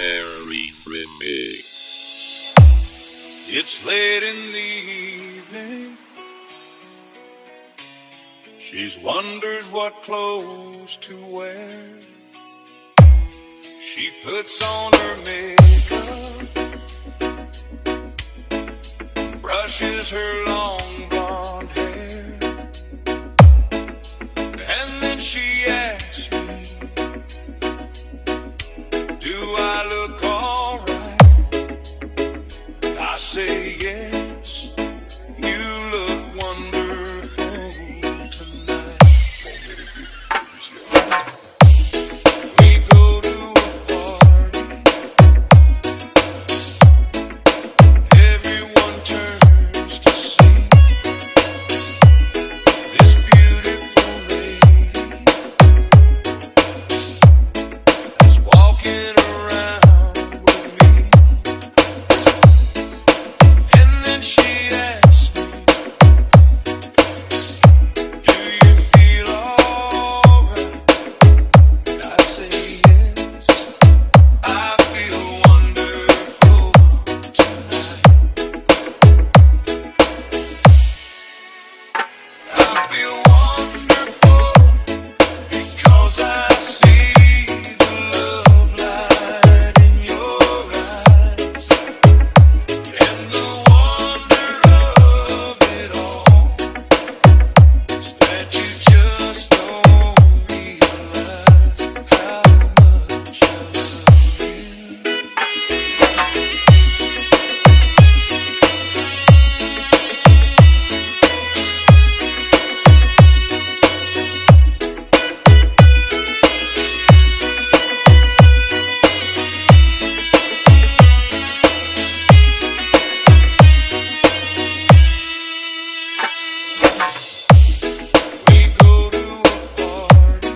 Aries Remix. It's late in the evening. She wonders what clothes to wear. She puts on her makeup, brushes her long blonde hair, and then she asks me, do I look alright? I say yes, you look wonderful tonight. We go to a party, everyone turns to see this beautiful lady that's walking around with me. And then she asks me, do you feel alright? And I say yes, I feel wonderful tonight. I feel wonderful because I see the love light in your eyes, and the wonder of it all is that you just don't realize how much I love you. We go to a party,